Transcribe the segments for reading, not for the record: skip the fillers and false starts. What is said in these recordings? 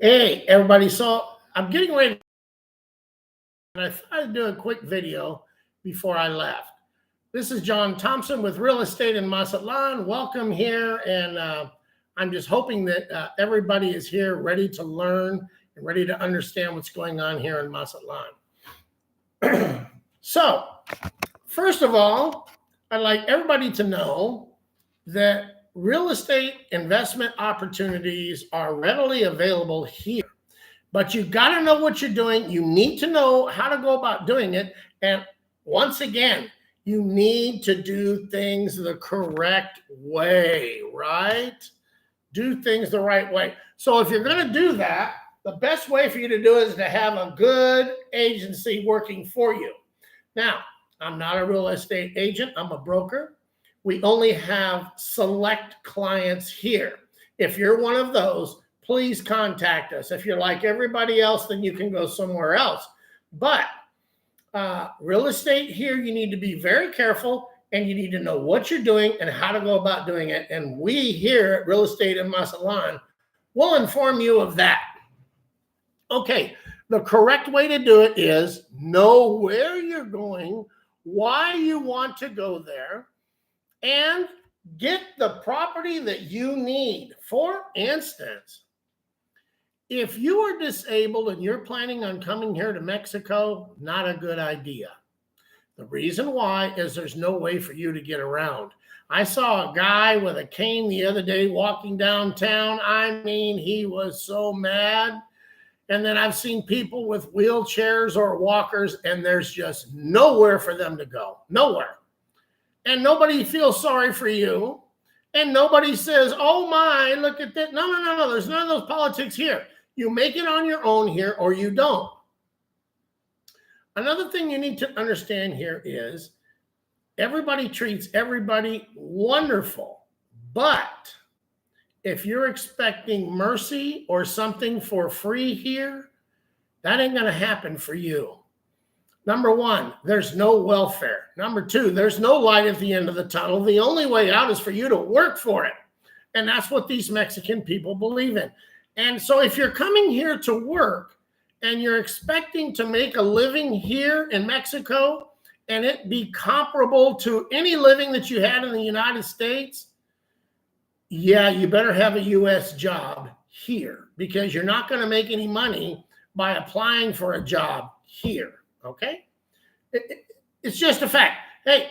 Hey, everybody. So I'm getting ready, and I thought I'd do a quick video before I left. This is John Thompson with Real Estate in Mazatlan. Welcome here, and I'm just hoping that everybody is here ready to learn and ready to understand what's going on here in Mazatlan. So, first of all, I'd like everybody to know that real estate investment opportunities are readily available here. But you got to know what you're doing. You need to know how to go about doing it. And once again, you need to do things the correct way, right? Do things the right way. So if you're going to do that, the best way for you to do it is to have a good agency working for you. Now, I'm not a real estate agent. I'm a broker. We only have select clients here. If you're one of those, please contact us. If you're like everybody else, then you can go somewhere else. But real estate here, you need to be very careful, and you need to know what you're doing and how to go about doing it. And we here at Real Estate in Mazatlan will inform you of that. Okay, the correct way to do it is know where you're going, why you want to go there, and get the property that you need. For instance, if you are disabled and you're planning on coming here to Mexico, not a good idea. The reason why is there's no way for you to get around. I saw a guy with a cane the other day walking downtown. I mean, he was so mad. And then I've seen people with wheelchairs or walkers, and there's just nowhere for them to go. Nowhere. And nobody feels sorry for you. And nobody says, oh my, look at that. No. There's none of those politics here. You make it on your own here or you don't. Another thing you need to understand here is everybody treats everybody wonderful. But if you're expecting mercy or something for free here, that ain't going to happen for you. Number one, there's no welfare. Number two, there's no light at the end of the tunnel. The only way out is for you to work for it. And that's what these Mexican people believe in. And so if you're coming here to work and you're expecting to make a living here in Mexico and it be comparable to any living that you had in the United States, yeah, you better have a U.S. job here because you're not going to make any money by applying for a job here. Okay? It's just a fact. Hey,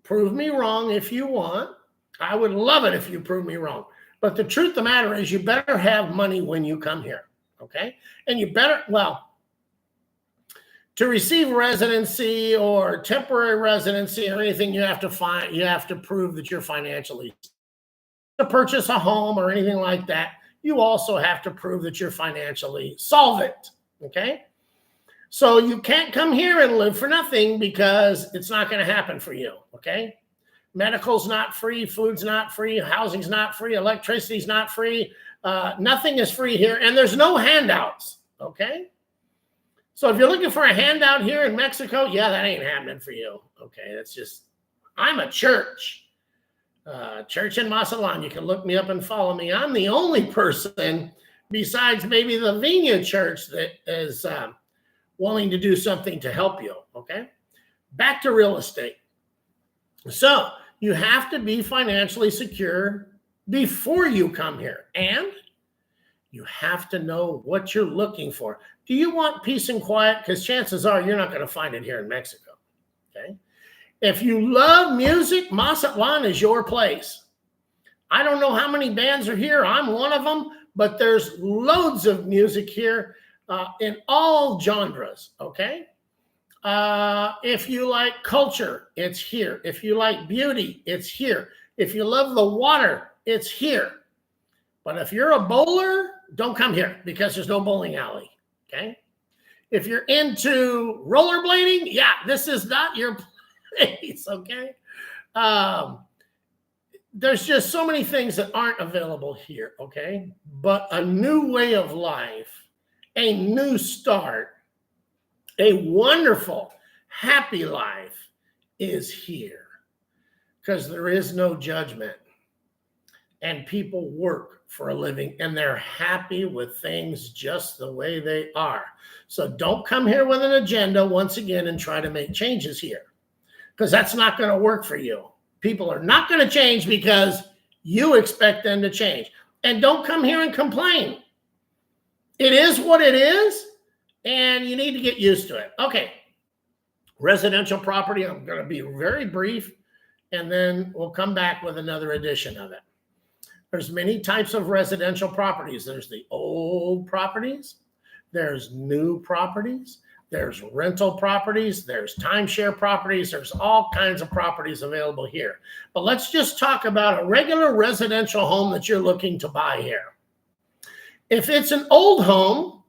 prove me wrong if you want. I would love it if you prove me wrong. But the truth of the matter is you better have money when you come here. Okay? And you better, to receive residency or temporary residency or anything, you have to prove that you're financially, to purchase a home or anything like that, you also have to prove that you're financially solvent. Okay? So you can't come here and live for nothing because it's not going to happen for you, okay? Medical's not free, food's not free, housing's not free, electricity's not free. Nothing is free here, and there's no handouts, okay? So if you're looking for a handout here in Mexico, yeah, that ain't happening for you, okay? That's just, I'm a church. Church in Mazatlan. You can look me up and follow me. I'm the only person besides maybe the Vina Church that is willing to do something to help you, okay? Back to real estate. So you have to be financially secure before you come here, and you have to know what you're looking for. Do you want peace and quiet? Because chances are you're not going to find it here in Mexico, okay? If you love music, Mazatlan is your place. I don't know how many bands are here. I'm one of them, but there's loads of music here. In all genres, okay? If you like culture, it's here. If you like beauty, it's here. If you love the water, it's here. But if you're a bowler, don't come here because there's no bowling alley, okay? If you're into rollerblading, yeah, this is not your place, okay? There's just so many things that aren't available here, okay? But a new way of life, a new start, a wonderful, happy life is here because there is no judgment and people work for a living, and they're happy with things just the way they are. So don't come here with an agenda once again and try to make changes here, because that's not going to work for you. People are not going to change because you expect them to change. And don't come here and complain. It is what it is, and you need to get used to it. Okay, residential property, I'm going to be very brief, and then we'll come back with another edition of it. There's many types of residential properties. There's the old properties. There's new properties. There's rental properties. There's timeshare properties. There's all kinds of properties available here. But let's just talk about a regular residential home that you're looking to buy here. If it's an old home,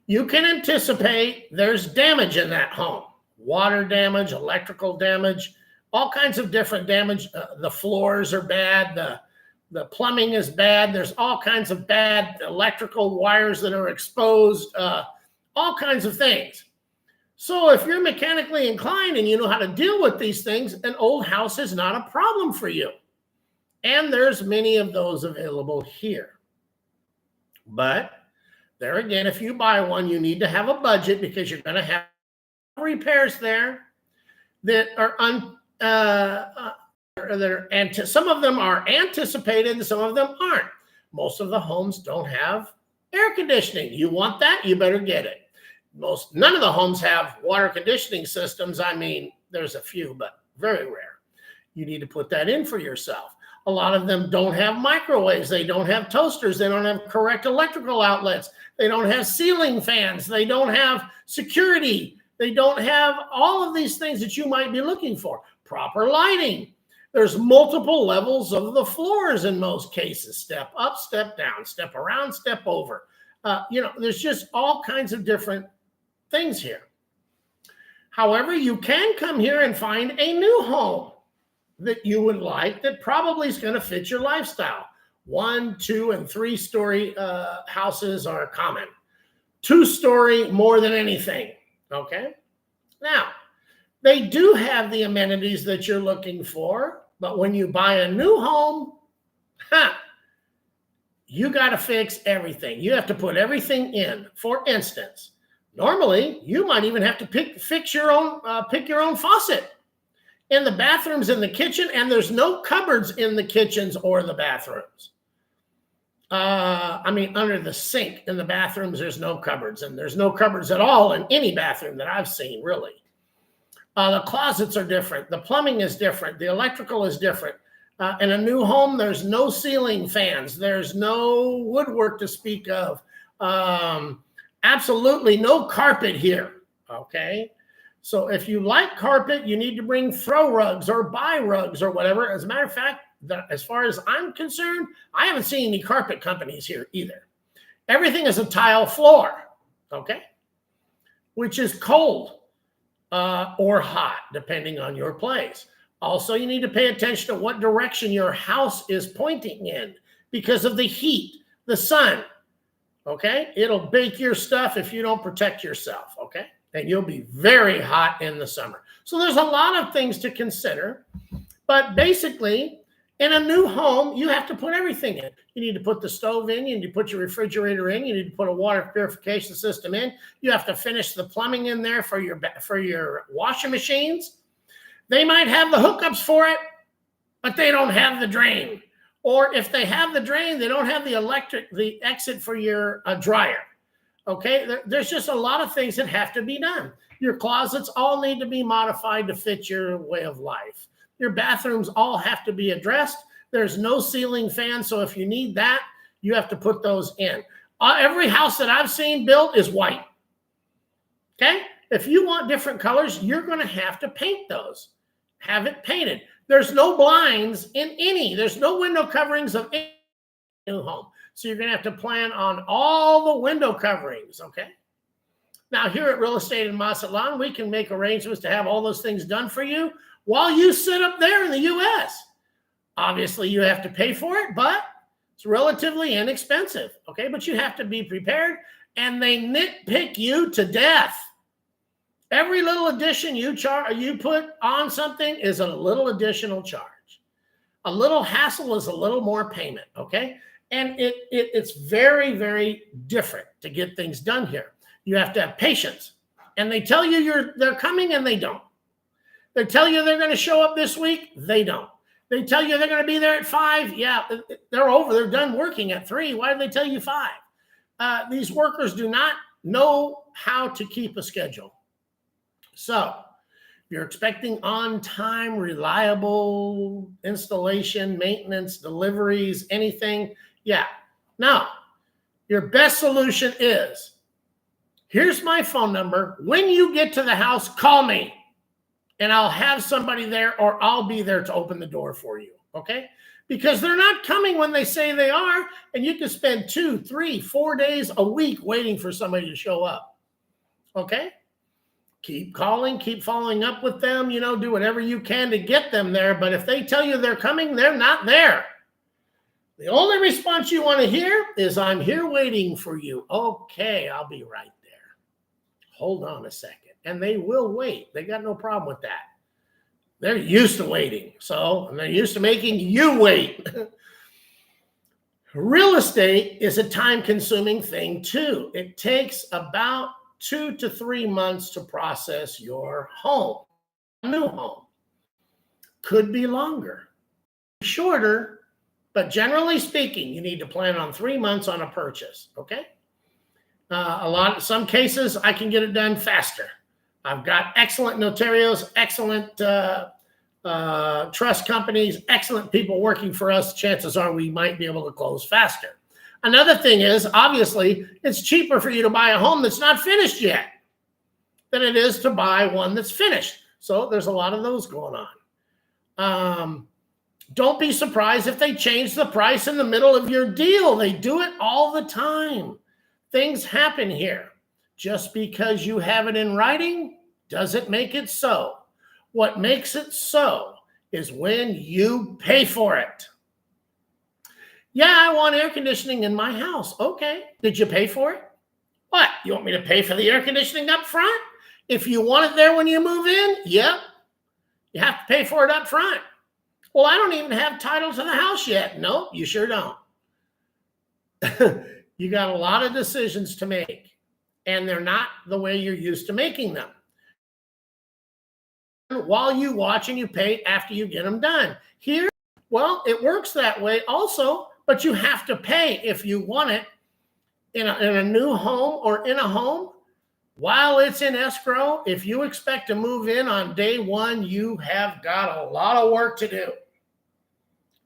you can anticipate there's damage in that home. Water damage, electrical damage, all kinds of different damage. The floors are bad. The plumbing is bad. There's all kinds of bad electrical wires that are exposed, all kinds of things. So if you're mechanically inclined and you know how to deal with these things, an old house is not a problem for you. And there's many of those available here. But there again, if you buy one, you need to have a budget, because you're going to have repairs there that are some of them are anticipated and some of them aren't. Most of the homes don't have air conditioning. You want that, you better get it. None of the homes have water conditioning systems. I mean, there's a few, but very rare. You need to put that in for yourself. A lot of them don't have microwaves. They don't have toasters. They don't have correct electrical outlets. They don't have ceiling fans. They don't have security. They don't have all of these things that you might be looking for. Proper lighting. There's multiple levels of the floors in most cases. Step up, step down, step around, step over. There's just all kinds of different things here. However, you can come here and find a new home that you would like that probably is going to fit your lifestyle. 1, 2, and 3-story houses are common. 2-story more than anything. Okay? Now, they do have the amenities that you're looking for, but when you buy a new home, you got to fix everything. You have to put everything in. For instance, normally you might even have to pick your own faucet in the bathrooms in the kitchen, and there's no cupboards in the kitchens or the bathrooms. Under the sink in the bathrooms, there's no cupboards, and there's no cupboards at all in any bathroom that I've seen, really. The closets are different. The plumbing is different. The electrical is different. In a new home, there's no ceiling fans. There's no woodwork to speak of. Absolutely no carpet here, okay? So if you like carpet, you need to bring throw rugs or buy rugs or whatever. As a matter of fact, as far as I'm concerned, I haven't seen any carpet companies here either. Everything is a tile floor, okay? Which is cold or hot, depending on your place. Also, you need to pay attention to what direction your house is pointing in because of the heat, the sun, okay? It'll bake your stuff if you don't protect yourself, okay? And you'll be very hot in the summer. So there's a lot of things to consider. But basically, in a new home, you have to put everything in. You need to put the stove in. You need to put your refrigerator in. You need to put a water purification system in. You have to finish the plumbing in there for your washing machines. They might have the hookups for it, but they don't have the drain. Or if they have the drain, they don't have the exit for your dryer. Okay, there's just a lot of things that have to be done. Your closets all need to be modified to fit your way of life. Your bathrooms all have to be addressed. There's no ceiling fan, so if you need that, you have to put those in. Every house that I've seen built is white. Okay, if you want different colors, you're going to have to paint those. Have it painted. There's no blinds in any. There's no window coverings of any new home. So you're going to have to plan on all the window coverings, okay? Now, here at Real Estate in Mazatlan, we can make arrangements to have all those things done for you while you sit up there in the U.S. Obviously, you have to pay for it, but it's relatively inexpensive, okay? But you have to be prepared, and they nitpick you to death. Every little addition you put on something is a little additional charge. A little hassle is a little more payment, okay? And it's very, very different to get things done here. You have to have patience. And they tell you they're coming and they don't. They tell you they're going to show up this week. They don't. They tell you they're going to be there at 5. Yeah, they're over. They're done working at 3. Why did they tell you 5? These workers do not know how to keep a schedule. So if you're expecting on-time, reliable installation, maintenance, deliveries, anything, yeah. Now, your best solution is, here's my phone number. When you get to the house, call me, and I'll have somebody there, or I'll be there to open the door for you, okay? Because they're not coming when they say they are, and you can spend 2, 3, 4 days a week waiting for somebody to show up, okay? Keep calling, keep following up with them, do whatever you can to get them there. But if they tell you they're coming, they're not there. The only response you want to hear is, I'm here waiting for you. Okay, I'll be right there. Hold on a second. And they will wait. They got no problem with that. They're used to waiting. And they're used to making you wait. Real estate is a time-consuming thing too. It takes about 2 to 3 months to process your home, a new home. Could be longer, shorter, but generally speaking, you need to plan on 3 months on a purchase, okay? Some cases, I can get it done faster. I've got excellent notarios, excellent trust companies, excellent people working for us. Chances are we might be able to close faster. Another thing is, obviously, it's cheaper for you to buy a home that's not finished yet than it is to buy one that's finished. So there's a lot of those going on. Don't be surprised if they change the price in the middle of your deal. They do it all the time. Things happen here. Just because you have it in writing doesn't make it so. What makes it so is when you pay for it. Yeah, I want air conditioning in my house. Okay. Did you pay for it? What? You want me to pay for the air conditioning up front? If you want it there when you move in, yep. You have to pay for it up front. Well, I don't even have title to the house yet. Nope, you sure don't. You got a lot of decisions to make, and they're not the way you're used to making them. While you watch and you pay after you get them done. Here, well, it works that way also. But you have to pay if you want it in a new home or in a home while it's in escrow. If you expect to move in on day 1, you have got a lot of work to do.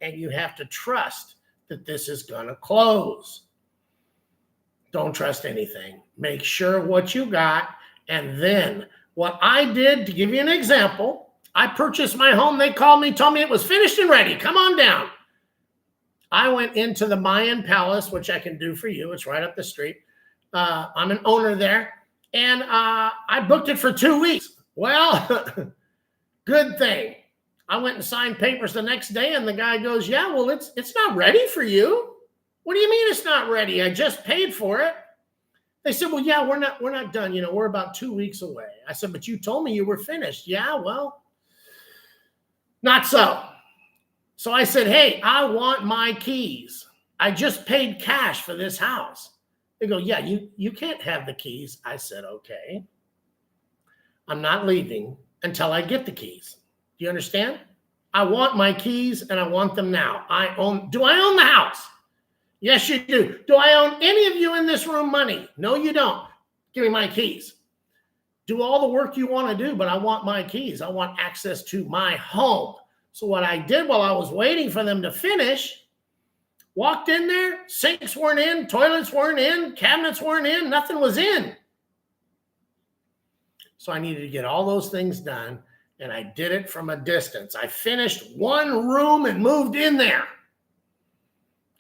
And you have to trust that this is going to close. Don't trust anything. Make sure what you got. And then what I did, to give you an example, I purchased my home. They called me, told me it was finished and ready. Come on down. I went into the Mayan Palace, which I can do for you. It's right up the street. I'm an owner there. And I booked it for 2 weeks. Well, good thing. I went and signed papers the next day, and the guy goes, yeah, well, it's not ready for you. What do you mean it's not ready? I just paid for it. They said, well, yeah, we're not done. We're about 2 weeks away. I said, but you told me you were finished. Yeah, well, not so. So I said, hey, I want my keys. I just paid cash for this house. They go, yeah, you can't have the keys. I said, okay. I'm not leaving until I get the keys. Do you understand? I want my keys, and I want them now. Do I own the house? Yes, you do. Do I own any of you in this room money? No, you don't. Give me my keys. Do all the work you want to do, but I want my keys. I want access to my home. So what I did while I was waiting for them to finish, walked in there, sinks weren't in, toilets weren't in, cabinets weren't in, nothing was in. So I needed to get all those things done, and I did it from a distance. I finished one room and moved in there.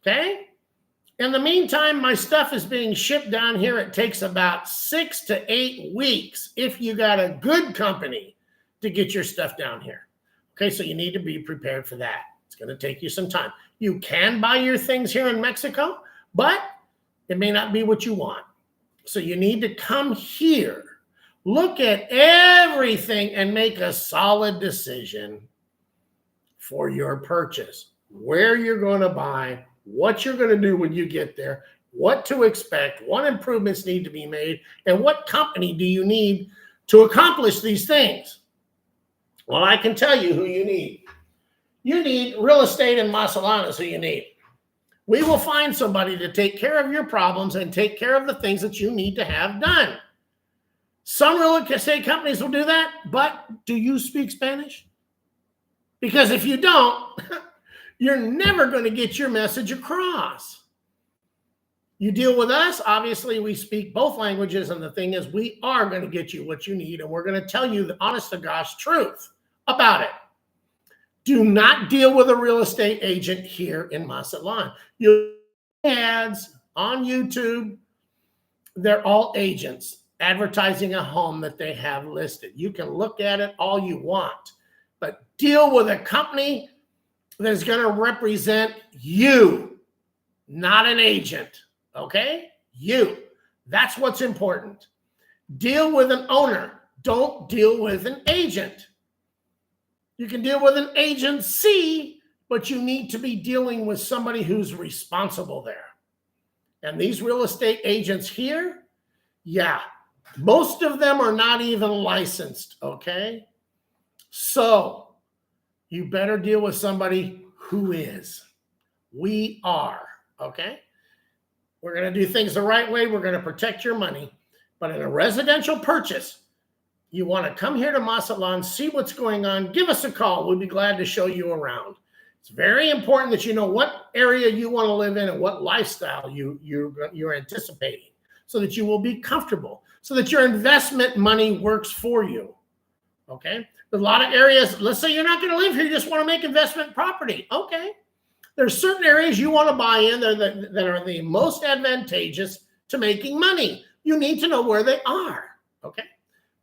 Okay? In the meantime, my stuff is being shipped down here. It takes about 6 to 8 weeks if you got a good company to get your stuff down here. Okay, so you need to be prepared for that. It's going to take you some time. You can buy your things here in Mexico, but it may not be what you want. So you need to come here, look at everything, and make a solid decision for your purchase, where you're going to buy, what you're going to do when you get there, what to expect, what improvements need to be made, and what company do you need to accomplish these things. Well, I can tell you who you need. You need real estate in Mazatlan is who you need. We will find somebody to take care of your problems and take care of the things that you need to have done. Some real estate companies will do that, but do you speak Spanish? Because if you don't, you're never going to get your message across. You deal with us, obviously we speak both languages, and the thing is we are going to get you what you need, and we're going to tell you the honest to gosh truth about it. Do not deal with a real estate agent here in Mazatlan. Your ads on YouTube, they're all agents advertising a home that they have listed. You can look at it all you want, but deal with a company that is going to represent you, not an agent, okay? You. That's what's important. Deal with an owner. Don't deal with an agent. You can deal with an agency, but you need to be dealing with somebody who's responsible there. And these real estate agents here, yeah, most of them are not even licensed, okay? So you better deal with somebody who is. We are, okay? We're going to do things the right way. We're going to protect your money. But in a residential purchase, you want to come here to Mazatlan, see what's going on, give us a call. We'll be glad to show you around. It's very important that you know what area you want to live in and what lifestyle you're anticipating so that you will be comfortable, so that your investment money works for you, okay? There's a lot of areas, let's say you're not going to live here, you just want to make investment property, okay? There's certain areas you want to buy in that are the most advantageous to making money. You need to know where they are, okay?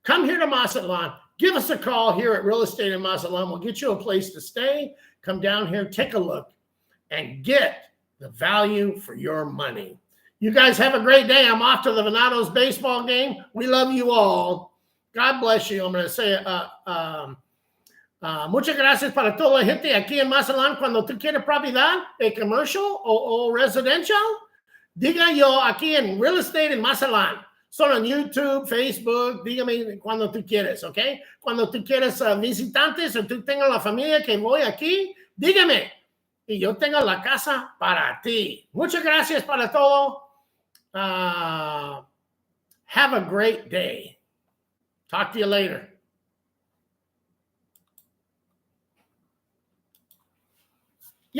Come here to Mazatlan. Give us a call here at Real Estate in Mazatlan. We'll get you a place to stay. Come down here, take a look, and get the value for your money. You guys have a great day. I'm off to the Venados baseball game. We love you all. God bless you. I'm going to say muchas gracias para toda la gente aquí en Mazatlan. Cuando tú quieres propiedad, commercial o residential, diga yo aquí en Real Estate in Mazatlan. Son en YouTube, Facebook, dígame cuando tú quieres, ¿ok? Cuando tú quieres visitantes o tú tengas la familia que voy aquí, dígame. Y yo tengo la casa para ti. Muchas gracias para todo. Have a great day. Talk to you later.